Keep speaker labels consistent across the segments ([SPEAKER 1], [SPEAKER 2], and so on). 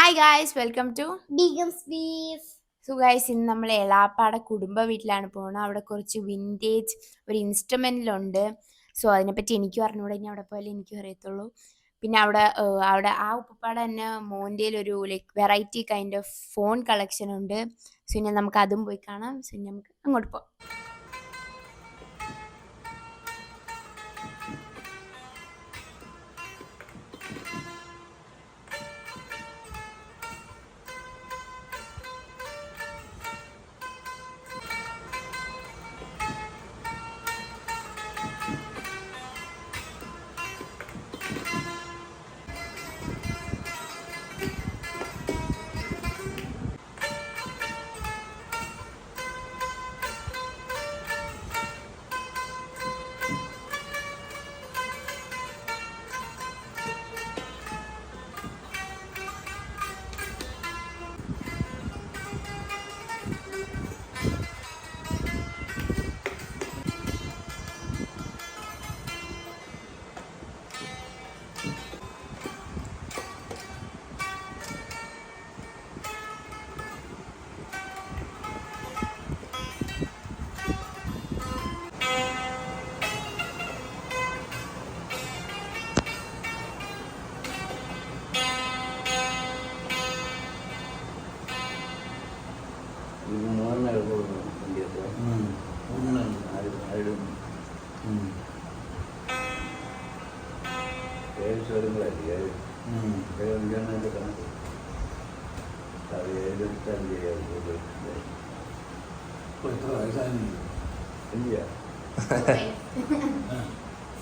[SPEAKER 1] Hi guys, welcome to
[SPEAKER 2] ബീഗംസ് ബീസ്.
[SPEAKER 1] So guys, ഇന്ന് നമ്മൾ എളാപ്പാടെ കുടുംബ വീട്ടിലാണ് പോകുന്നത്. അവിടെ കുറച്ച് വിൻറ്റേജ് ഒരു ഇൻസ്ട്രുമെൻറ്റിലുണ്ട്. സോ അതിനെപ്പറ്റി എനിക്കും അറിഞ്ഞൂടെ, ഇനി അവിടെ പോയാലേ എനിക്കും അറിയത്തുള്ളൂ. പിന്നെ അവിടെ ആ ഉപ്പപ്പാടെ തന്നെ മോൻ്റെ ഒരു like variety kind of phone collection ഉണ്ട്. സോ ഇനി നമുക്ക് അതും പോയി കാണാം. സോ ഇനി നമുക്ക് അങ്ങോട്ട് പോകാം.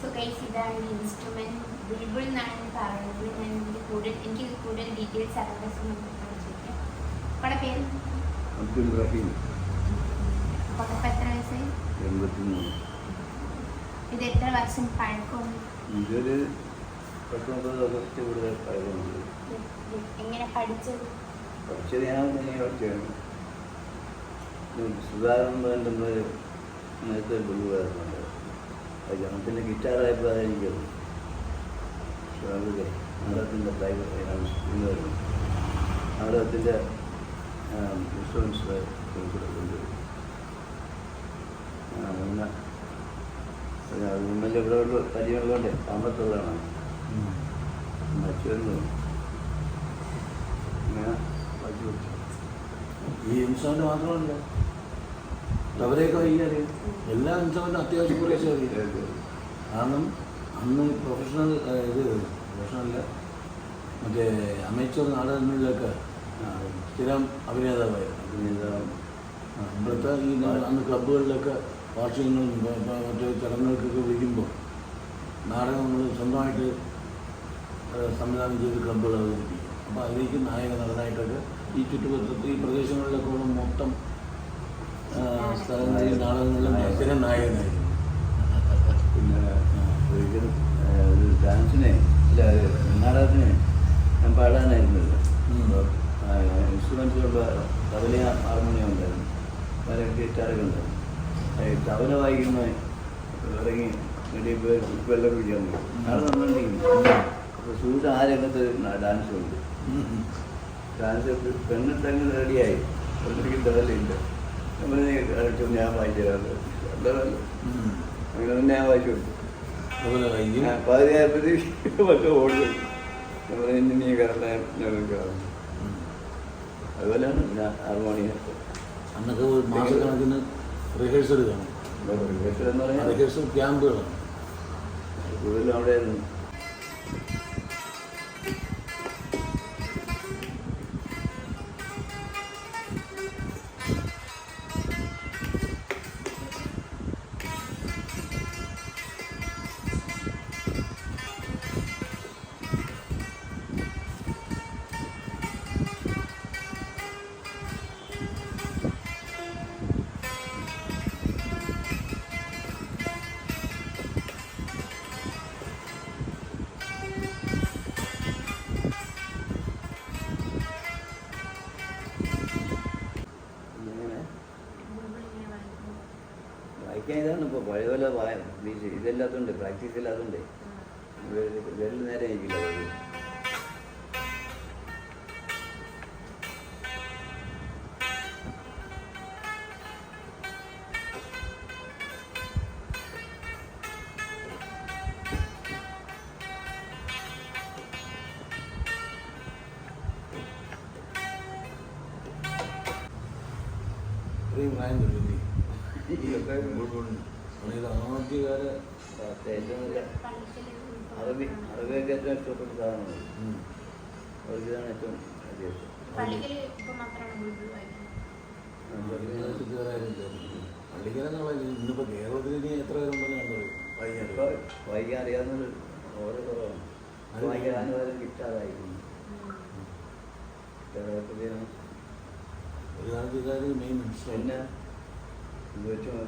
[SPEAKER 1] സോ ഗൈസ്, ഇതാണ് ഇൻസ്ട്രുമെന്റ്. ബുൾബുൾ എന്നാണ് പറയുന്നത്. എനിക്ക് കൂടുതൽ ഡീറ്റെയിൽസ് അറിയാൻ ചോദിക്കാം. അവിടെ പേര്
[SPEAKER 3] അബ്ദുൽ റഹീം.
[SPEAKER 1] എത്ര വയസ്സായി?
[SPEAKER 3] 83.
[SPEAKER 1] ഇത് എത്ര വർഷം പഴക്കമുണ്ട്?
[SPEAKER 3] ഇതൊരു 19 വർഷത്തിൽ കൂടുതൽ പഴക്കമുണ്ട്.
[SPEAKER 1] എങ്ങനെ പഠിച്ചത്?
[SPEAKER 3] പഠിച്ചത് ഞാൻ തന്നെ പഠിച്ചാണ്. സുധാകരൻ വേണ്ടുന്നൊരു നേരത്തെ ബുള്ളുവായിരുന്നുണ്ട്. അത് ജനത്തിൻ്റെ ഗിറ്റാറായപ്പോൾ അതെനിക്കത് നാടകത്തിൻ്റെ പ്രൈവറ്റ് നാടകത്തിൻ്റെ ഇൻഷുറൻസ് കൊണ്ടുവരും. പിന്നെ ഉമ്മൻ്റെ ഇവിടെ പരിചയമുള്ളതുകൊണ്ട് താമസമുള്ളതാണ് മറ്റൊന്ന് ഇങ്ങനെ പഠിച്ചു വെച്ചു.
[SPEAKER 4] ഈ ഇൻസ്ട്രുമെന്റ് മാത്രമല്ല, അവരെയൊക്കെ അറിയാം. എല്ലാ ഇൻസ്ട്രുമെന്റും അത്യാവശ്യം കുറേശ്ശെ അറിയാം. കാരണം അന്ന് പ്രൊഫഷണല്ല മറ്റേ അമേച്ചർ നാടകങ്ങളിലൊക്കെ സ്ഥിരം അഭിനേതാവായിരുന്നു. ഇവിടുത്തെ ഈ അന്ന് ക്ലബ്ബുകളിലൊക്കെ വാർഷികങ്ങളും മറ്റു ചടങ്ങുകൾക്കൊക്കെ വിളിക്കുമ്പോൾ നാടകം നമ്മൾ സ്വന്തമായിട്ട് സംവിധാനം ചെയ്ത് ക്ലബ്ബുകൾ അവതരിപ്പിക്കും. അപ്പോൾ അതിലേക്ക് നായക നടനായിട്ടൊക്കെ ഈ ചുറ്റുപറ്റത്ത് ഈ പ്രദേശങ്ങളിലൊക്കെ ഉള്ള മൊത്തം സ്ഥലങ്ങളിൽ നാടകങ്ങളിലും സ്ഥിരം നായകനായിരുന്നു.
[SPEAKER 3] പിന്നെ ഒരിക്കലും ഒരു ഡാൻസിനെ നാടകത്തിന് ഞാൻ പാടാനായിരുന്നില്ല. ഇൻസ്ട്രുമെൻറ്റ്സുള്ള തബല, ഹാർമോണിയം ഉണ്ടായിരുന്നു, പല ഗിറ്റാറൊക്കെ ഉണ്ടായിരുന്നു. തബല വായിക്കുന്ന ഇറങ്ങി വേണ്ടി വെള്ളം കുടിക്കാൻ പോയി. അത് നമ്മളുണ്ടെങ്കിൽ അപ്പോൾ സൂര്യ ആ രംഗത്ത് ഡാൻസ് ഉണ്ട്. ഡാൻസ് പെണ്ണിട്ടങ്ങ് റെഡിയായി. പെണ്ണിക്ക് തബലയുണ്ട്. നമ്മൾ ഞാൻ വായിച്ചു തരാറ്. അങ്ങനെ തന്നെ ഞാൻ വായിച്ചു കൊടുത്തു. പകുതിയായപ്പോഴത്തേക്ക് മറ്റേ ഓടുക നമ്മൾ നീ കയറാൻ ഞങ്ങൾക്ക് അതുപോലെയാണ് ഞാൻ ഹാർമോണിയം.
[SPEAKER 4] അന്നൊക്കെ മാസക്കണക്കിന് റിഹേഴ്സൽ കാണും.
[SPEAKER 3] റിഹേഴ്സൽ എന്ന് പറഞ്ഞാൽ
[SPEAKER 4] റിഹേഴ്സൽ ക്യാമ്പുകളാണ്
[SPEAKER 3] കൂടുതലും അവിടെ ആയിരുന്നു. വായിക്കാൻ ഇതാണ് ഇപ്പോൾ പഴയ പോലെ ഇതെല്ലാത്തുണ്ട്, പ്രാക്ടീസ് ഇല്ലാത്തതുണ്ട്. വിരൽ നേരെ ആയിരിക്കില്ല.
[SPEAKER 4] അത്രയും പ്രായം വരില്ലേ ബുൾബുളിന്. ഇത് ആദ്യകാല
[SPEAKER 3] ഏറ്റവും നല്ല അറബിയൊക്കെ ഏറ്റവും ഇഷ്ടപ്പെട്ട സാധനമാണ്. അവർക്കിതാണ് ഏറ്റവും അത്യാവശ്യം.
[SPEAKER 4] പള്ളിക്കര എന്നുള്ള ഇന്നിപ്പോൾ കേരളത്തിൽ ഇനി എത്ര പേരുണ്ടെന്ന് ഞാൻ പറയും
[SPEAKER 3] വായിക്കാൻ അറിയാവുന്നത് ഓരോ കുറവാണ്. വായിക്കാൻ അനുവാദം കിട്ടാതായിരിക്കുന്നു. കേരളത്തിലാണ്
[SPEAKER 4] ഒരു കാലത്ത് ഇതായത് മെയിൻ
[SPEAKER 3] പിന്നെ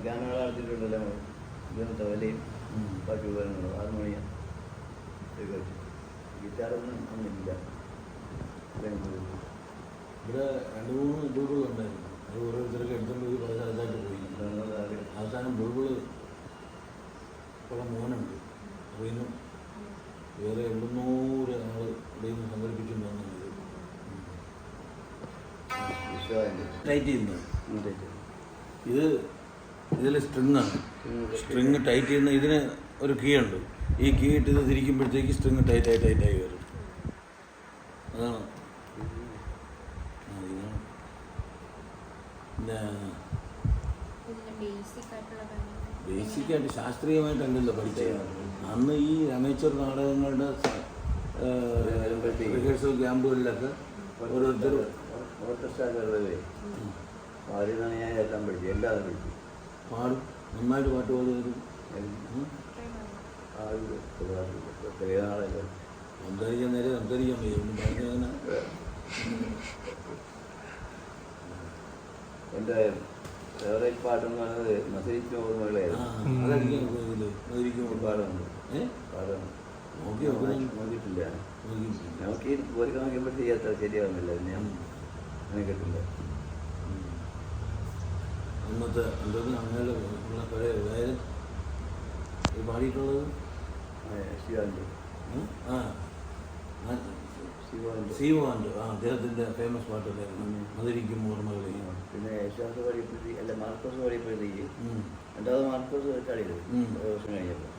[SPEAKER 3] ഗാനങ്ങൾ നടത്തിയിട്ടുണ്ടല്ലോ ഇതൊന്നും തവലയും ബാക്കി ഉപകരണങ്ങളും ഹാർമോണിയം ഇതൊക്കെ വെച്ചു. ഗിറ്റാറൊന്നും ഒന്നുമില്ല.
[SPEAKER 4] ഇവിടെ 2-3 ബുൾബുൾ ഉണ്ടായിരുന്നു. അത് ഓരോരുത്തരൊക്കെ എടുത്തുകൊണ്ട് പോയി പല സ്ഥലത്തായിട്ട് പോയി. അവസാനം ബുൾബുൾ ഉള്ള മോനുണ്ട്. അപ്പോൾ ഇന്നും വേറെ എവിടുന്നോ ഒരു ആൾ ഇവിടെ നിന്ന് സംഘടിപ്പിച്ചുകൊണ്ട് വന്നത് ടൈറ്റ് ചെയ്യുന്നത്. ഇതിൽ സ്ട്രിങ്ങാണ്. സ്ട്രിങ് ടൈറ്റ് ചെയ്യുന്ന ഇതിന് ഒരു കീ ഉണ്ട്. ഈ കീ ഇട്ട് ഇത് തിരിക്കുമ്പോഴത്തേക്ക് സ്ട്രിങ് ടൈറ്റായി വരും. അതാണ് പിന്നെ ബേസിക്കായിട്ട് ശാസ്ത്രീയമായിട്ടല്ലല്ലോ പഠിച്ചത്. അന്ന് ഈ അമേച്ചർ നാടകങ്ങളുടെ റിഹേഴ്സൽ ക്യാമ്പുകളിലൊക്കെ ഓരോരുത്തർ
[SPEAKER 3] അവരിന്നാണ് ഞാൻ എത്താൻ പഠിച്ചത്. എല്ലാവരും പഠിച്ചു.
[SPEAKER 4] പാടും, നന്നായിട്ട് പാട്ട് പാടും. സംസാരിക്കാൻ നേരെ സംസാരിക്കാൻ വയ്യ. ഒന്നും പറഞ്ഞാൽ
[SPEAKER 3] എൻ്റെ ഫേവറേറ്റ് പാട്ടെന്ന് പറയുന്നത് മസരിക്കും ഓർമ്മകളായിരുന്നു.
[SPEAKER 4] അതടിക്കാൻ പോയതിൽ മതിരിക്കും
[SPEAKER 3] പാടുന്നുണ്ട്.
[SPEAKER 4] പാടാണ്.
[SPEAKER 3] നോക്കിയിട്ടില്ല. നമുക്ക് ഈ പോരിക്കാൻ നോക്കിയപ്പോൾ ചെയ്യാത്ത ശരിയാവുന്നില്ല. ഞാൻ അങ്ങനെ കിട്ടില്ല.
[SPEAKER 4] അന്നത്തെ എന്തൊന്നും അങ്ങനെ ഉള്ള പഴയ അതായത് പാടിയിട്ടുള്ളത്
[SPEAKER 3] ശിവാൻ്റെ
[SPEAKER 4] ശിവാൻ്റെ അദ്ദേഹത്തിൻ്റെ ഫേമസ് പാട്ടുണ്ടായിരുന്നു മധുരിക്കും ഓർമ്മകളെ.
[SPEAKER 3] പിന്നെ യേശുദാസ് പാടിയപ്പോഴത്തേക്ക് അല്ല മാർക്കോസ് പാടിയപ്പോഴത്തേക്ക് രണ്ടാമത് മാർക്കോസ് കളിയത് ഒരു വർഷം കഴിഞ്ഞപ്പോൾ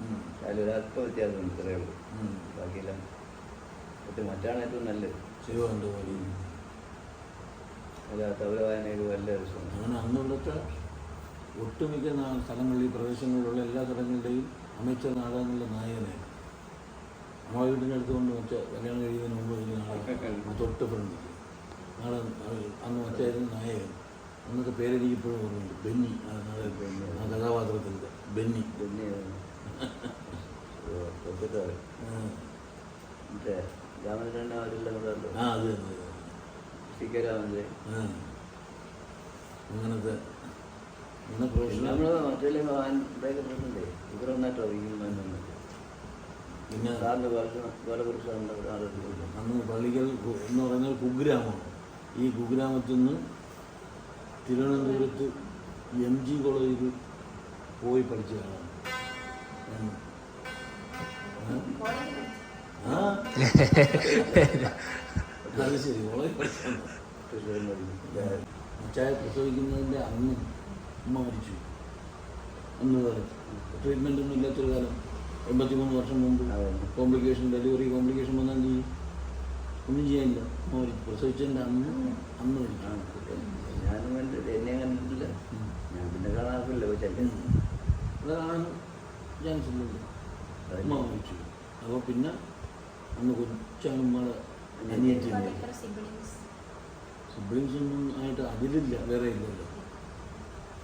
[SPEAKER 3] അതിലൊരല്പം വ്യത്യാസമുണ്ട്. ഇത്രയേ ഉള്ളൂ. ബാക്കിയെല്ലാം മറ്റാണ് ഏറ്റവും നല്ലത്.
[SPEAKER 4] ശിവാൻ്റെ പാടി
[SPEAKER 3] അല്ല തവല വായനയൊക്കെ വല്ല രസമാണ്.
[SPEAKER 4] അങ്ങനെ അന്നിവിടുത്തെ ഒട്ടുമിക്ക സ്ഥലങ്ങളിൽ പ്രദേശങ്ങളിലുള്ള എല്ലാ സ്ഥലങ്ങളുടെയും അമേച്ചർ നാടകങ്ങളുടെ നായകനായിരുന്നു. നമ്മളെ വീട്ടിൻ്റെ അടുത്ത് കൊണ്ട് വെച്ച കല്യാണം കഴിയുന്നതിന് മുമ്പ് ഒരു നാടകം തൊട്ട് ഫ്രണ്ട് നാടകം അന്ന് വെച്ചായിരുന്നു നായകൻ. അന്നത്തെ പേരെനിക്ക് ഇപ്പോഴും ഓർമ്മയുണ്ട്. ബെന്നി. ആ കഥാപാത്രത്തിൻ്റെ ബെന്നി.
[SPEAKER 3] മറ്റേ രാമചന്ദ്രൻ അവരെല്ലാം കൂടെ
[SPEAKER 4] അത്
[SPEAKER 3] സി കെ രാമന്റെ
[SPEAKER 4] അങ്ങനത്തെ
[SPEAKER 3] നമ്മൾ മറ്റേ ഇതൊക്കെ പ്രശ്നമുണ്ടേ ഇവിടെ വന്നിട്ടോ
[SPEAKER 4] പിന്നെ
[SPEAKER 3] സാറിൻ്റെ വേറെ കുറിച്ച്
[SPEAKER 4] അന്ന് പള്ളിക്കൽ എന്ന് പറയുന്നത് കുഗ്രാമമാണ്. ഈ കുഗ്രാമത്തിൽ നിന്ന് തിരുവനന്തപുരത്ത് MG കോളേജിൽ പോയി പഠിച്ചതാണ്. അത് ശരി, കോളേജിൽ പഠിച്ചാണ്. അച്ചായ പ്രസവിക്കുന്നതിൻ്റെ അന്ന് അമ്മ മരിച്ചു. അന്ന് ട്രീറ്റ്മെൻ്റ് ഒന്നും ഇല്ലാത്തൊരു കാലം, 83 വർഷം മുമ്പ് ഡെലിവറി കോംപ്ലിക്കേഷൻ വന്നാൽ എന്ത് ചെയ്യും? ഒന്നും ചെയ്യാനില്ല. അമ്മ മരിച്ചു. പ്രസവിച്ചതിൻ്റെ അന്ന് മരിച്ചു.
[SPEAKER 3] ഞാനും കണ്ടിട്ട് എന്നെ കണ്ടിട്ടില്ല. ഞാൻ പിന്നെ കാണാറില്ല.
[SPEAKER 4] അത് കാണാൻ ചാൻസ് ഇല്ലല്ലോ. അമ്മ മരിച്ചു. അപ്പോൾ പിന്നെ അന്ന് കൊച്ചമ്മയുടെ അനിയത്തില്ല. സിബ്ലിങ്സ് ഒന്നും ആയിട്ട് അതിലില്ല, വേറെ ഇല്ലല്ലോ.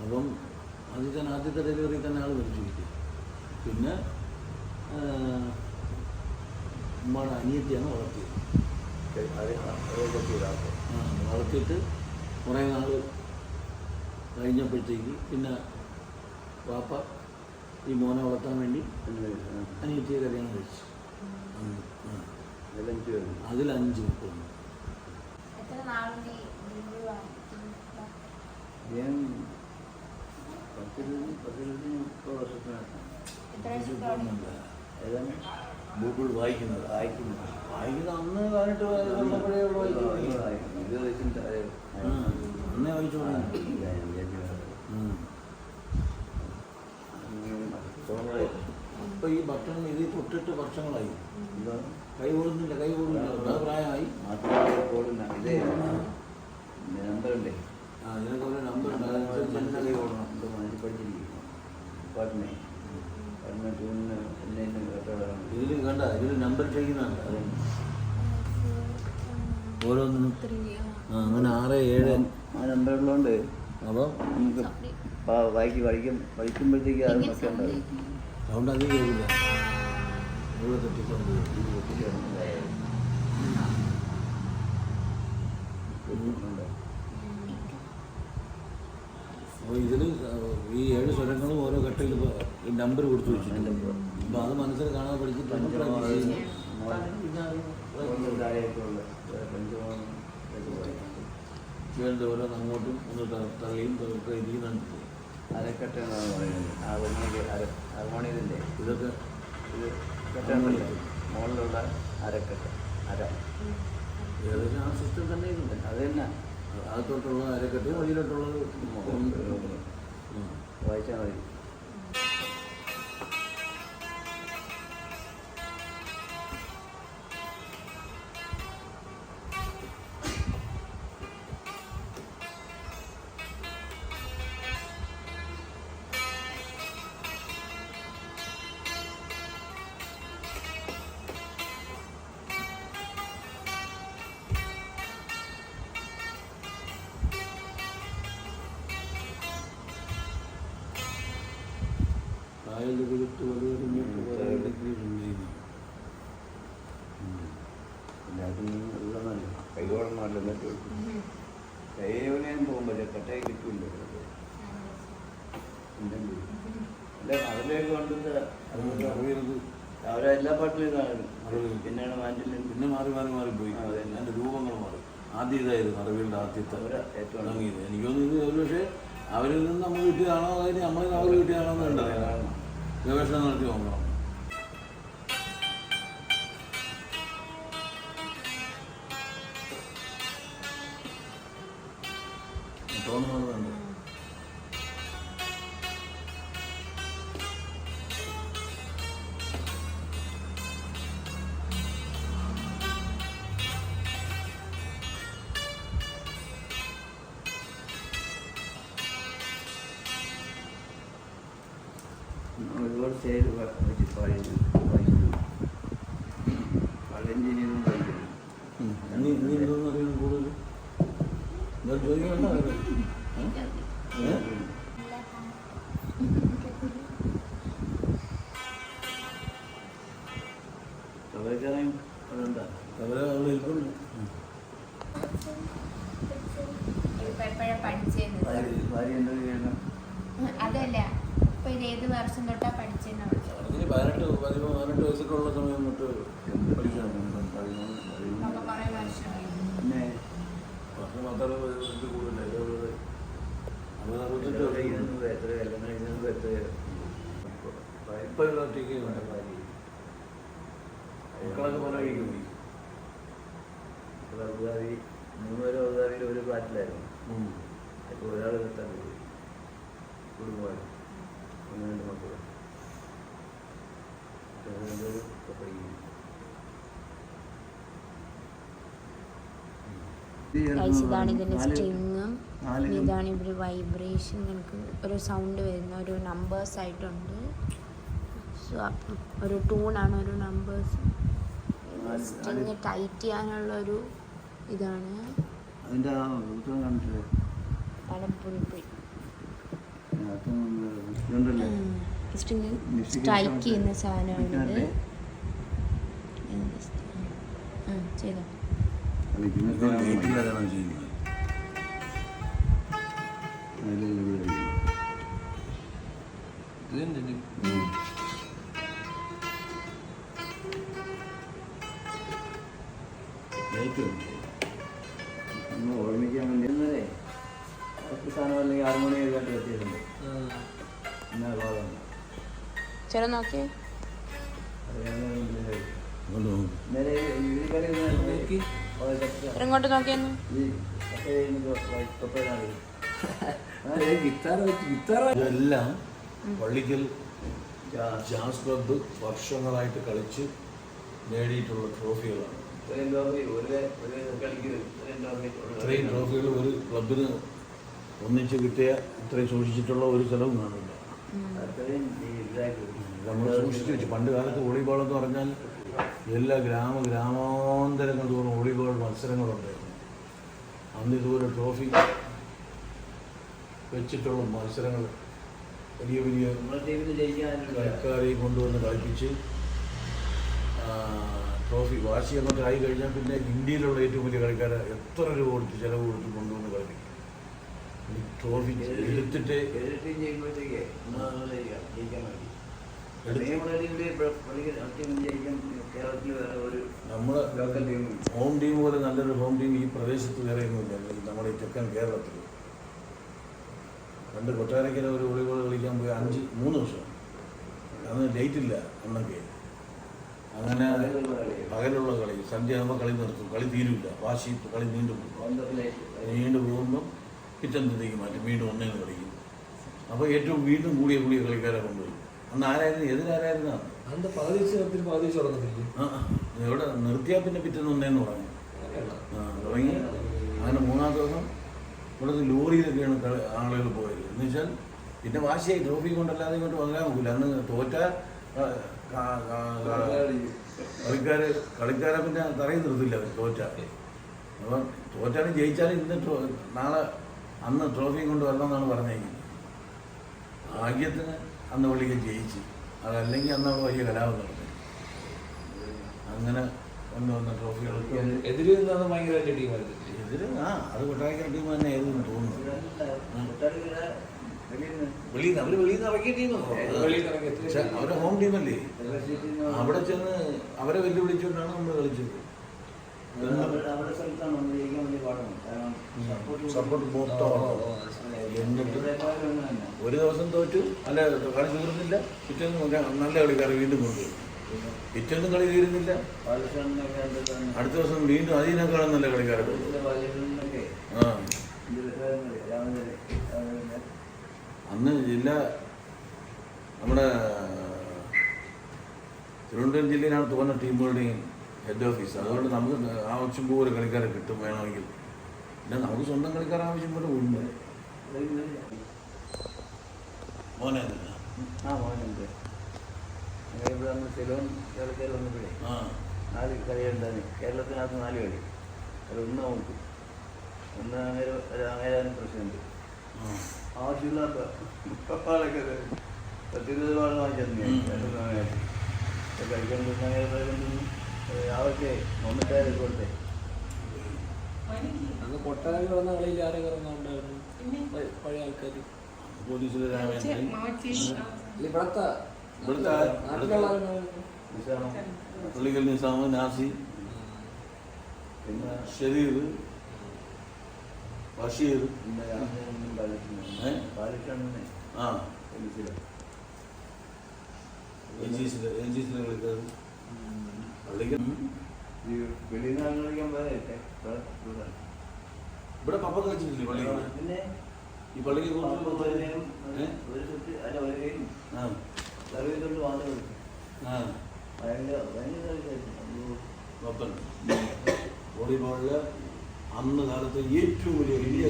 [SPEAKER 4] അപ്പം ആദ്യത്തെ ഡെലിവറി തന്നെ ആൾ മരിച്ചു കിട്ടി. പിന്നെ ഉമ്മയുടെ അനിയത്തിയാണ് വളർത്തിയത്. വളർത്തിയിട്ട് കുറേ നാൾ കഴിഞ്ഞപ്പോഴത്തേക്ക് പിന്നെ പാപ്പ ഈ മോനെ വളർത്താൻ വേണ്ടി അനിയത്തിയെ കല്യാണം കഴിച്ചു. അതിൽ 5 മക്കളുണ്ട്.
[SPEAKER 3] ഞാൻ 10-30 വർഷത്തിനകത്ത് ഏതാണ്
[SPEAKER 4] ഗൂഗിൾ വായിക്കുന്നത് അന്ന് കാണിട്ട് അന്നേ വായിച്ചു ഇപ്പൊ ഈ ഭക്ഷണം ഇതിൽ തൊട്ടിട്ട് വർഷങ്ങളായി. കൈ കൂടുന്നില്ല. പ്രായമായി
[SPEAKER 3] ഇതേ നമ്പറുണ്ടേ
[SPEAKER 4] ഇതിനൊക്കെ ഒരു നമ്പർ ഉണ്ട്. അതനുസരിച്ച്
[SPEAKER 3] മനസ്സിലാക്കി ഓടണം. ഇത് മനസ്സിൽ പഠിച്ചിരിക്കുന്നു പാട്ടിനെ പാട്ടിനെ ട്യൂണിന് എന്നെ കേട്ടതാണ്.
[SPEAKER 4] ഇതിൽ കണ്ട ഇതിൽ നമ്പർ ചെയ്യുന്നുണ്ട്. അത് ഓരോന്നിനും അങ്ങനെ 6, 7
[SPEAKER 3] ആ നമ്പറുള്ളതുകൊണ്ട്
[SPEAKER 4] അപ്പോൾ
[SPEAKER 3] നമുക്ക് പഠിക്കുമ്പോഴത്തേക്ക് അത് ഒക്കെ ഉണ്ടാവും.
[SPEAKER 4] സൗണ്ട് അധികം കേൾക്കില്ല. ഇവിടെ തെറ്റിക്കൊണ്ട് അപ്പോൾ ഇതിൽ ഈ 7 സ്വരങ്ങളും ഓരോ ഘട്ടത്തിൽ ഈ നമ്പർ കൊടുത്തു വെച്ചിട്ടുണ്ട്. അപ്പോൾ അത് മനസ്സിൽ കാണാതെ പഠിച്ചിട്ടാണ് വേണ്ട ഓരോന്ന് അങ്ങോട്ടും ഒന്ന് തള്ളിയും ഇരിക്കുന്നുണ്ട്.
[SPEAKER 3] അരക്കെട്ട് എന്നാണ് പറയുന്നത്. ഹാർമോണിയത്തിൻ്റെ
[SPEAKER 4] ഇതൊക്കെ
[SPEAKER 3] ഇത് കെട്ടുണ്ടല്ലോ മുകളിലുള്ള അരക്കെട്ട്
[SPEAKER 4] ഏകദേശം ആ സിസ്റ്റം തന്നെ ഉണ്ട്.
[SPEAKER 3] അത് തന്നെ
[SPEAKER 4] അകത്തോട്ടുള്ള അരക്കെട്ട് വഴിയിലോട്ടുള്ളത്
[SPEAKER 3] വായിച്ചാൽ മതി. കൈകോടണമല്ലോ എന്നിട്ട് കൈയോനെ പോകുമ്പോൾ കട്ടായി കിട്ടില്ല. അല്ല അതിലേക്ക് കൊണ്ടിട്ട് അവരെല്ലാ പാട്ടിലും ഇതാണ്. പിന്നെയാണ് മാറ്റില്ല,
[SPEAKER 4] പിന്നെ മാറി പോയി. അതിൻ്റെ രൂപങ്ങൾ മാറി. ആദ്യം ഇതായിരുന്നു അറിവിയുടെ ആദ്യത്തെ
[SPEAKER 3] ഏറ്റവും
[SPEAKER 4] തുടങ്ങിയത്. എനിക്കൊന്നും ഇത് ഒരു പക്ഷേ അവരിൽ നിന്ന് നമ്മൾ കിട്ടിയതാണോ അതിന് നമ്മളിൽ അവർ കിട്ടിയതാണോ എന്ന് കണ്ടത് ഗവേഷണം നടത്തി നോക്കണം. തോന്നുന്നുണ്ട്.
[SPEAKER 3] ഒരുപാട് സ്റ്റേജ് വെച്ച് വായിച്ചു പഴഞ്ചിനിയൊന്നും വായിക്കുന്നു.
[SPEAKER 4] നീ എന്തോന്ന് അറിയണം കൂടുതൽ ചോദിക്കണ്ട.
[SPEAKER 3] കവലക്കാരെയും അതുണ്ടാ
[SPEAKER 4] അവരെ അവിടെ ഇരിക്കുന്നു.
[SPEAKER 3] ഭാര്യ എന്താ ചെയ്യണം?
[SPEAKER 1] അതല്ല ഇപ്പൊ ഇത് ഏത് വർഷം തൊട്ടാ പഠിച്ചെന്ന്
[SPEAKER 4] അതിന് 18 വയസ്സൊക്കെ ഉള്ള സമയം തൊട്ട് പഠിക്കണം.
[SPEAKER 1] കുറെ വർഷമായി.
[SPEAKER 3] പിന്നെ
[SPEAKER 4] വർഷം 60 കൂടുതലേ.
[SPEAKER 3] എത്ര കല്യാണം കഴിഞ്ഞത് എത്ര
[SPEAKER 4] ഇപ്പം ഇവിടെ ഒറ്റയ്ക്ക് മക്കളൊക്കെ പല വഴിക്ക് പോയി.
[SPEAKER 3] അബുദാബി 3 പേരും അബുദാബിയിൽ ഒരു ഫ്ലാറ്റിലായിരുന്നു. അപ്പോൾ ഒരാൾ നിർത്താൻ പോയി കുടുംബമായി 1-2 മക്കൾ പഠിക്കുന്നു.
[SPEAKER 1] ഇതാണ് ഇതിൻ്റെ സ്ട്രിങ്ങും ഇതാണ് ഇവിടെ വൈബ്രേഷൻ. നമുക്ക് ഒരു സൗണ്ട് വരുന്ന ഒരു നമ്പേഴ്സ് ആയിട്ടുണ്ട്. സോ ഒരു ടൂണാണ് ഒരു നമ്പേഴ്സ്. സ്ട്രിങ് ടൈറ്റ് ചെയ്യാനുള്ള ഇതാണ്.
[SPEAKER 3] അതിൻ്റെ ആ പുസ്തകം കണ്ടിട്ടില്ലേ?
[SPEAKER 1] സ്ട്രിങ് സ്ട്രൈക്ക് ചെയ്യുന്ന സാധനമാണിത്. ചെയ്തോ
[SPEAKER 3] ഓർമ്മിക്കാൻ വേണ്ടി സാധനം അല്ലെങ്കിൽ ഹാർമോണിയം എഴുതാണ്ട് വെച്ചിട്ടുണ്ട്. എന്നാൽ ഭാഗം
[SPEAKER 1] ചെറു നോക്കിയേ. ഇങ്ങോട്ട് നോക്കിയെന്ന്
[SPEAKER 4] ഇതെല്ലാം പള്ളിക്കൽ ജാസ് ക്ലബ്ബ് വർഷങ്ങളായിട്ട് കളിച്ച് നേടിയിട്ടുള്ള ട്രോഫികളാണ്. ഇത്രയും ട്രോഫികൾ ഒരു ക്ലബിന് ഒന്നിച്ച് കിട്ടിയ ഇത്രയും സൂക്ഷിച്ചിട്ടുള്ള ഒരു സ്ഥലവും കാണില്ല.
[SPEAKER 3] അത്രയും ഇതായിട്ട്
[SPEAKER 4] നമ്മൾ സൂക്ഷിച്ച് വെച്ചു. പണ്ട് കാലത്ത് വോളിബോൾ എന്ന് പറഞ്ഞാൽ എല്ലാ ഗ്രാമാന്തരങ്ങൾ തോറും വോളിബോൾ മത്സരങ്ങളുണ്ടായിരുന്നു. അന്ന് ഇതുപോലെ ട്രോഫി വെച്ചിട്ടുള്ള മത്സരങ്ങൾ വലിയ വലിയ
[SPEAKER 3] നമ്മുടെ ടീമിൽ ജയിക്കാനുള്ള
[SPEAKER 4] കളിക്കാരെയും കൊണ്ടുവന്ന് കളിപ്പിച്ച് ട്രോഫി വാശി അങ്ങോട്ട് ആയി കഴിഞ്ഞാൽ പിന്നെ ഇന്ത്യയിലുള്ള ഏറ്റവും വലിയ കളിക്കാരെ എത്ര രൂപ കൊടുത്ത് ചിലവ് കൊടുത്ത് കൊണ്ടുവന്ന് കളിപ്പിക്കും. ഈ ട്രോഫി എടുത്തിട്ട്
[SPEAKER 3] ടീം ചെയ്യുമ്പോഴത്തേക്ക് ജയിക്കാൻ വേണ്ടി കേരളത്തിൽ വേറെ ഒരു
[SPEAKER 4] നമ്മുടെ
[SPEAKER 3] ലോക്കൽ ടീം
[SPEAKER 4] ഹോം ടീം പോലെ നല്ലൊരു ഹോം ടീം ഈ പ്രദേശത്ത് വേറെ ഒന്നുമില്ല. നമ്മുടെ ഈ തെക്കൻ കേരളത്തിൽ പണ്ട് കൊട്ടാരക്കര ഒരു വോളിബോൾ കളിക്കാൻ പോയി 3 ദിവസം അന്ന് ഡേറ്റ് ഇല്ല അന്നൊക്കെ. അങ്ങനെ പകലുള്ള കളി സന്ധ്യ ആകുമ്പോൾ കളി നിർത്തും, കളി തീരില്ല, വാശി കളി നീണ്ടു പോകുമ്പം പിറ്റേന്നത്തേക്ക് മാറ്റും, വീണ്ടും ഒന്നേന്ന് കളിക്കും. അപ്പോൾ ഏറ്റവും വീണ്ടും കൂടിയ കളിക്കാരെ കൊണ്ടുപോയി. അന്ന് ആരായിരുന്നു എതിരാരായിരുന്നു?
[SPEAKER 2] അന്ന് പകുതി തുടങ്ങത്തില്ലേ?
[SPEAKER 4] ഇവിടെ നിർത്തിയാൽ പിന്നെ പിറ്റേന്ന് ഒന്നേന്ന് തുടങ്ങി തുടങ്ങി. അങ്ങനെ 3-ാം ദിവസം ഇവിടുന്ന് ലോറിയിലൊക്കെയാണ് ആളുകൾ പോയത്. എന്ന് വെച്ചാൽ പിന്നെ വാശിയായി ട്രോഫി കൊണ്ടല്ലാതെ ഇങ്ങോട്ട് വരാൻ പോകില്ല. അന്ന് തോറ്റ കളിക്കാരെ പിന്നെ തറയിൽ നിർത്തില്ല അവർ തോറ്റ. അപ്പം തോറ്റാലും ജയിച്ചാലും ഇന്ന് നാളെ അന്ന് ട്രോഫിയും കൊണ്ട് വരണമെന്നാണ് പറഞ്ഞേക്കുന്നത്. ഭാഗ്യത്തിന് അന്ന് പള്ളിക്ക് ജയിച്ച്, അതല്ലെങ്കിൽ അന്ന് അവിടെ വലിയ കലാപം നടത്തി. അങ്ങനെ വന്ന ട്രോഫികൾക്ക്
[SPEAKER 2] എതിര് നിന്നത് ഭയങ്കര വലിയ ടീമായിരുന്നു.
[SPEAKER 4] എതിര് അത് കൊട്ടാരക്കര ടീം തന്നെ ആയിരുന്നു തോന്നുന്നു. വെളിയിൽ നിന്ന് ഇറക്കിയ ടീമാണ്. പക്ഷെ അവരെ ഹോം ടീമല്ലേ, അവിടെ ചെന്ന് അവരെ വെല്ലുവിളിച്ചുകൊണ്ടാണ് നമ്മൾ കളിച്ചത്. സപ്പോർട്ട് എന്നിട്ട് ഒരു ദിവസം തോറ്റു, അല്ല കളി തീർന്നില്ല. പിറ്റേന്ന് നല്ല കളിക്കാരെ വീണ്ടും കൊണ്ടുപോയി. പിറ്റേന്നും കളി തീരുന്നില്ല, അടുത്ത ദിവസം വീണ്ടും അതിനേക്കാളും നല്ല കളിക്കാരെ അന്ന് നമ്മുടെ തിരുവനന്തപുരം ജില്ലയിലാണ് തോന്നുന്ന ടീമുകളുടെയും ഹെഡ് ഓഫീസ്. അതുകൊണ്ട് നമുക്ക് ആവശ്യം പോലെ കളിക്കാരെ കിട്ടും വേണമെങ്കിൽ. പിന്നെ നമുക്ക് സ്വന്തം കളിക്കാർ ആവശ്യം പോലെ ഉണ്ട്. മോനെ
[SPEAKER 3] മോനുണ്ട്. ഇവിടെ സെലോൺ കളിക്കാർ വന്നപ്പോഴേ 4 കളിയുണ്ടായിരുന്നു. കേരളത്തിനകത്ത് 4 കളി. അത് നോക്കും. അങ്ങേരാനും പ്രസിഡന്റ് ആവശ്യമില്ല ആളൊക്കെ 10-20 ആൾ വാങ്ങിച്ചു അവർക്ക് മൊമ്മറ്റാരെ കൊടുത്തേ.
[SPEAKER 2] അന്ന് കൊട്ടാരം കിടന്ന കളിയിൽ ആരെ കിടന്നുണ്ടായിരുന്നു? പഴയ ആൾക്കാർ
[SPEAKER 4] പോലീസിലെ
[SPEAKER 2] ഇവിടത്തെ
[SPEAKER 4] പള്ളിക്കൽ നിസാമ്, നാസി,
[SPEAKER 3] പിന്നെ
[SPEAKER 4] ഷരീർ, ബഷീർ,
[SPEAKER 3] പാലിക്കണ്ണനെ
[SPEAKER 4] എൻജിസിലെ കളിക്കാർ പള്ളിക്കൽ.
[SPEAKER 3] വെളിയിൽ നിന്ന് കളിക്കാൻ പോയതേ
[SPEAKER 4] ഇവിടെ പപ്പ കളിച്ചിട്ടില്ലേ പള്ളിയിൽ?
[SPEAKER 3] പിന്നെ
[SPEAKER 4] ഈ പള്ളിക്ക് വോളിബോളില് അന്ന് കാലത്ത് ഏറ്റവും വലിയ ഇന്ത്യ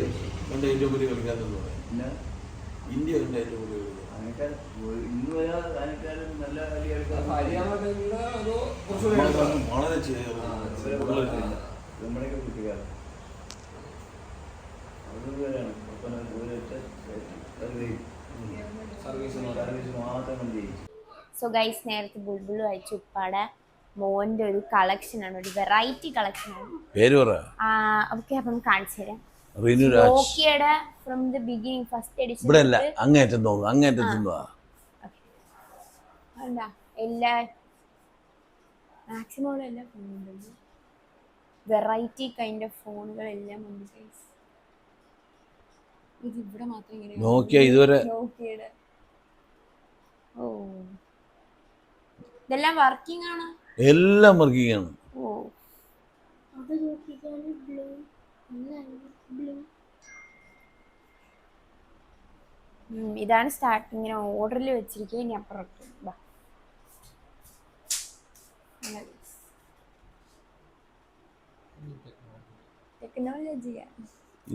[SPEAKER 4] കണ്ട ഏറ്റവും വലിയ കളിക്കാരെന്ന് പറയാം. ഇന്ത്യ കണ്ട ഏറ്റവും വലിയ കളിക്കാർ
[SPEAKER 3] ഇന്ന് വരെ നല്ല
[SPEAKER 4] വളരെ
[SPEAKER 3] നമ്മുടെയൊക്കെ കുട്ടിക്കാലം അതുപോലെയാണ്. സർവീസ് മാത്രം ജയിച്ചു.
[SPEAKER 1] സോ ഗൈസ്, നേരത്തെ ബുൾബുൾ അയച്ചു ഉപ്പാടെ മോന്റെ ഒരു കളക്ഷനാണ്, ഒരു വെറൈറ്റി കളക്ഷനാണ്.
[SPEAKER 4] പേര് പറ.
[SPEAKER 1] ഓക്കെ, അപ്പം കാണിച്ചു തരാം.
[SPEAKER 4] നോക്കിയയുടെ
[SPEAKER 1] from the beginning first edition
[SPEAKER 4] ഇവിടെ അല്ല, അങ്ങേറ്റം തോന്നുന്നു, അങ്ങേറ്റം
[SPEAKER 1] എല്ലാ മാക്സിമം എല്ലാ ഫോണുണ്ട്. വെറൈറ്റി കൈൻഡ് ഓഫ് ഫോണുകളെല്ലാം ഉണ്ട് ഗൈസ്. ഇത് ഇവിടെ മാത്രം ഇങ്ങനെ
[SPEAKER 4] നോക്കിയ ഇതുവരെ
[SPEAKER 1] നോക്കിയുടെ ഇതെല്ലാം വർക്കിംഗ് ആണ്,
[SPEAKER 4] എല്ലാം വർക്കിംഗ് ആണ്.
[SPEAKER 1] അത് നോക്കിയാണ് ബ്ലൂ ബ്ലൂ. ഇതാണ് സ്റ്റാർട്ടിങ്, ഇങ്ങനെ ഓർഡറിൽ വെച്ചിരിക്കുക. ഇനി അപ്പുറത്ത് ടെക്നോളജിയാണ്.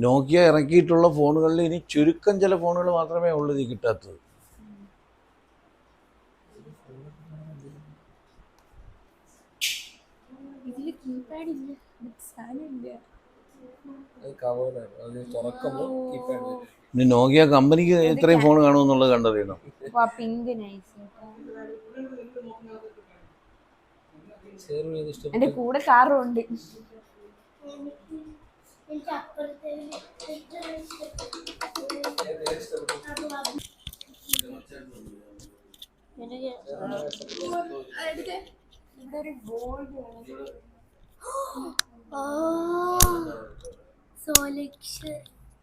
[SPEAKER 4] നോക്കിയ ഇറക്കിയിട്ടുള്ള ഫോണുകളിൽ ഇനി ചുരുക്കം ചില ഫോണുകൾ മാത്രമേ ഉള്ളൂ ഇത് കിട്ടാത്തത്.
[SPEAKER 1] ഇതില് കീപാഡ് ഇല്ല, സാധനമില്ല.
[SPEAKER 2] അത് കവേർഡാണ്, അത് തുറക്കുമ്പോൾ കീപാഡ് വരും.
[SPEAKER 4] ഇനി നോക്കിയ കമ്പനിക്ക് ഇത്രയും ഫോൺ കാണുമെന്നുള്ളത് കണ്ടറിയണം.
[SPEAKER 1] Pink nice.
[SPEAKER 2] ഷെയർ ചെയ്ത് ഇഷ്ടപ്പെട്ടു.
[SPEAKER 1] എന്റെ കൂടെ കാറും ഉണ്ട്.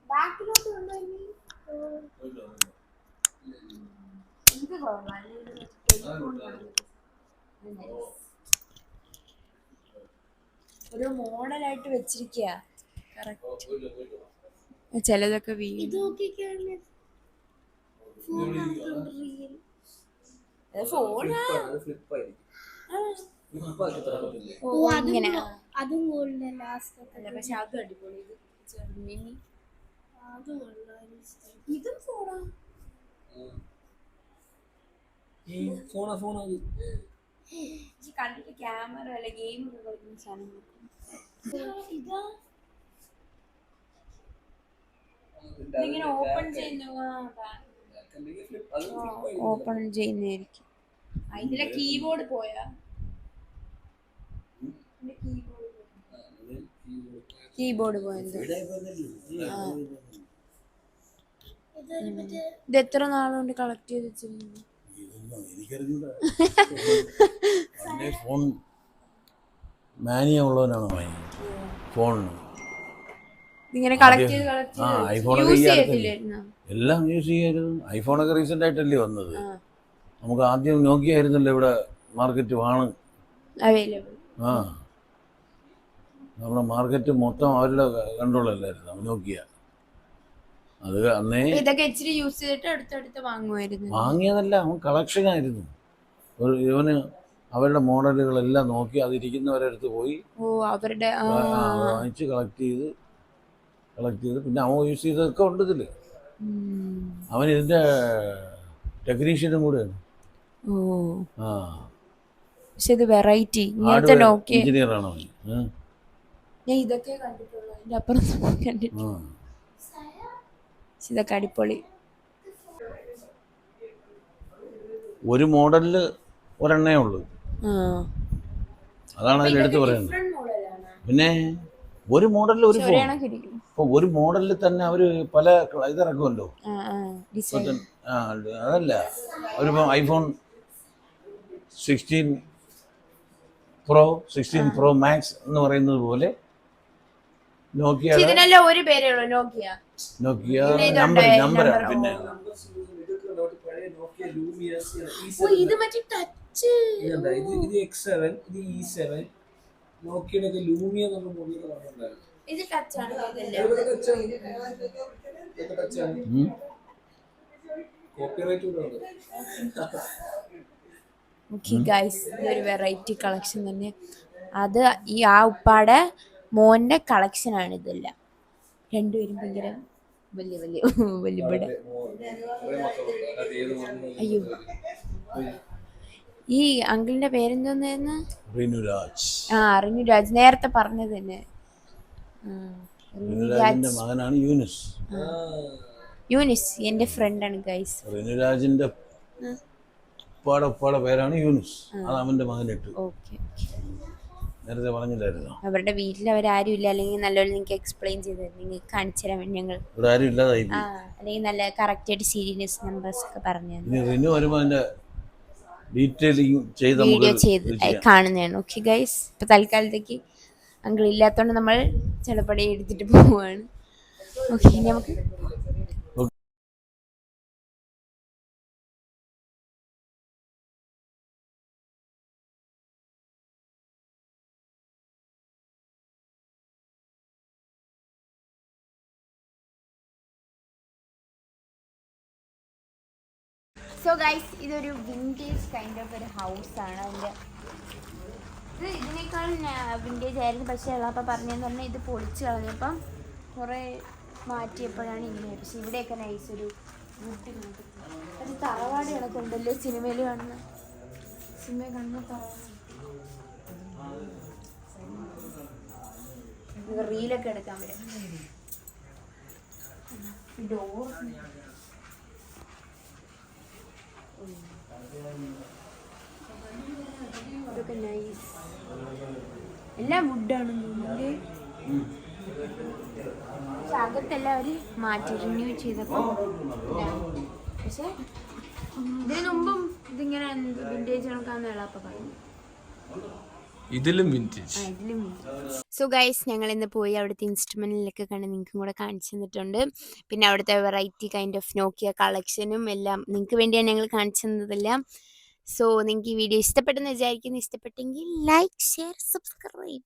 [SPEAKER 1] ബാക്കിലോട്ട് ഒരു മോഡലായിട്ട് വെച്ചിരിക്കുക. ചിലതൊക്കെ കണ്ടിട്ട് ക്യാമറ അല്ല ഗെയിം കളിക്കുന്ന സാധനം. ഇങ്ങനെ ഓപ്പൺ ചെയ്യുന്നതായിരിക്കും. ഇതിലെ കീബോർഡ് പോയാ, കീബോർഡ് പോയത്. ഇത് എത്ര നാളുകൊണ്ട് കളക്ട് ചെയ്ത് വെച്ചിരുന്നു?
[SPEAKER 4] ഫോൺ മാനിയ ഉള്ളവനാണ് ഫോണിന്.
[SPEAKER 1] ഇങ്ങനെ കളക്ട് ചെയ്ത്
[SPEAKER 4] ഐഫോണൊക്കെ എല്ലാം യൂസ് ചെയ്യായിരുന്നു. ഐഫോണൊക്കെ റീസെന്റ് ആയിട്ടല്ലേ വന്നത്. നമുക്ക് ആദ്യം നോക്കിയ ആയിരുന്നല്ലോ ഇവിടെ മാർക്കറ്റ് വാണ്
[SPEAKER 1] അവൈലബിൾ.
[SPEAKER 4] നമ്മുടെ മാർക്കറ്റ് മൊത്തം അവരുടെ കൺട്രോളല്ലായിരുന്നു നോക്കിയ. അത് അന്നേ
[SPEAKER 1] ഇതൊക്കെ ഇച്ചിരി യൂസ് ചെയ്തിട്ട് അടുത്തടുത്ത് വാങ്ങുമായിരുന്നു.
[SPEAKER 4] വാങ്ങിയതല്ല, അവൻ കളക്ഷനായിരുന്നു. ഇവന് അവരുടെ മോഡലുകളെല്ലാം നോക്കി അതിരിക്കുന്നവരടുത്ത് പോയി
[SPEAKER 1] അവരുടെ
[SPEAKER 4] വാങ്ങിച്ച് കളക്ട് ചെയ്ത് പിന്നെ അവൻ യൂസ് ചെയ്തതൊക്കെ ഉണ്ട് ഇതില്. അവൻ ഇതിന്റെ ടെക്നീഷ്യനും കൂടെയാണ്.
[SPEAKER 1] പക്ഷെ ഇത് വെറൈറ്റി
[SPEAKER 4] എഞ്ചിനീയർ ആണ് അവൻ.
[SPEAKER 1] ഞാൻ ഇതൊക്കെ കണ്ടിട്ടുള്ളൂ, അതിന്റെ അപ്പുറം കണ്ടിട്ടില്ല. ഇതൊക്കെ അടിപൊളി.
[SPEAKER 4] ഒരു മോഡലില് ഒരെണ്ണേ ഉള്ളൂ, അതാണ് അതിലെടുത്ത് പറയുന്നത്. പിന്നെ ഒരു മോഡലിൽ ഒരു ഫോൺ, ഇപ്പൊ ഒരു മോഡലിൽ തന്നെ അവര് പല ഇതിറക്കുമല്ലോ. അതല്ല, അവരിപ്പം ഐഫോൺ 16 Pro Max എന്ന് പറയുന്നത് പോലെ നോക്കിയ നമ്പറാണ്. പിന്നെ
[SPEAKER 2] നോക്കിയുടെ ലൂമിയ എന്നുള്ള മോഡൽ പറഞ്ഞിട്ടുണ്ടായിരുന്നു. കോപ്പിറൈറ്റ്
[SPEAKER 1] ഇതൊരു വെറൈറ്റി കളക്ഷൻ തന്നെ. അത് ഈ ആ ഉപ്പാടെ മോന്റെ കളക്ഷനാണ് ഇതെല്ലാം. രണ്ടുപേരും ഭയങ്കര വലിയ വലിയ വലിയ. അയ്യോ, ഈ അങ്കിളിന്റെ പേരെന്തോന്നായിരുന്നു? റിനുരാജ്. നേരത്തെ പറഞ്ഞത് തന്നെ.
[SPEAKER 4] മകനാണ് യൂനിസ്.
[SPEAKER 1] യൂനിസ് എന്റെ ഫ്രണ്ടാണ് ഗൈസ്.
[SPEAKER 4] റിനുരാജിന്റെ ഉപ്പാടെ പേരാണ് യൂനിസ്. അത് അവന്റെ മകനിട്ടു. നേരത്തെ പറഞ്ഞില്ലായിരുന്നു.
[SPEAKER 1] അവരുടെ വീട്ടിൽ അവരാരും ഇല്ല, അല്ലെങ്കിൽ നല്ലോണം നിങ്ങൾക്ക് എക്സ്പ്ലെയിൻ ചെയ്തായിരുന്നു, നിങ്ങൾക്ക് കാണിച്ചു തരാൻ വേണ്ടി ഞങ്ങൾ.
[SPEAKER 4] ഇവിടെ ആരും ഇല്ലാതായി,
[SPEAKER 1] അല്ലെങ്കിൽ നല്ല കറക്റ്റ് ആയിട്ട് സീരിയസ് നമ്പേഴ്സ് ഒക്കെ പറഞ്ഞു
[SPEAKER 4] റിനു വരുമ്പോൾ അതിന്റെ ഡീറ്റെയിലിംഗ്
[SPEAKER 1] വീഡിയോ ചെയ്ത് കാണുന്നതാണ്. ഓക്കെ ഗൈസ്, ഇപ്പൊ തൽക്കാലത്തേക്ക് അങ്കിൾ ഇല്ലാത്തതുകൊണ്ട് നമ്മൾ ചിലപ്പടി എടുത്തിട്ട് പോവാണ്. ഓക്കെ, നമുക്ക് സോ ഗൈസ്, ഇതൊരു വിൻറ്റേജ് കൈൻഡ് ഓഫ് ഒരു ഹൗസാണ്. അതിൻ്റെ ഇതിനേക്കാൾ വിൻറ്റേജ് ആയിരുന്നു. പക്ഷേ എളാപ്പ പറഞ്ഞതെന്ന് പറഞ്ഞാൽ ഇത് പൊളിച്ച് കളഞ്ഞപ്പം കുറേ മാറ്റിയപ്പോഴാണ് ഇങ്ങനെ. പക്ഷെ ഇവിടെയൊക്കെ നൈസ് ഒരു ഒരു തറവാട് കണക്കുണ്ടല്ലോ സിനിമയിൽ കാണുന്ന തറവാട്. റീലൊക്കെ എടുക്കാൻ പറ്റും. ഡോർ ഇതൊക്കെ നൈസ്. എല്ലാം വുഡാണ്. പക്ഷെ അകത്തെല്ലാം അവർ മാറ്റി റിന്യൂ ചെയ്തപ്പോൾ. പക്ഷെ ഇതിനു മുമ്പും ഇതിങ്ങനെ വിൻറ്റേജ് കണക്കാന്ന് എളാപ്പ പറഞ്ഞു.
[SPEAKER 2] ഇതിലും വിൻറ്റേജ്.
[SPEAKER 1] സോ ഗൈസ്, ഞങ്ങൾ ഇന്ന് പോയി അവിടുത്തെ ഇൻസ്ട്രുമെന്റിലൊക്കെ കണ്ട് നിങ്ങൾക്കും കൂടെ കാണിച്ചു തന്നിട്ടുണ്ട്. പിന്നെ അവിടുത്തെ വെറൈറ്റി കൈൻഡ് ഓഫ് നോക്കിയ കളക്ഷനും എല്ലാം നിങ്ങൾക്ക് വേണ്ടിയാണ് ഞങ്ങൾ കാണിച്ചു തന്നതെല്ലാം. സോ നിങ്ങൾക്ക് ഈ വീഡിയോ ഇഷ്ടപ്പെട്ടെന്ന് വിചാരിക്കുന്നു. ഇഷ്ടപ്പെട്ടെങ്കിൽ ലൈക്ക്, ഷെയർ, സബ്സ്ക്രൈബ്.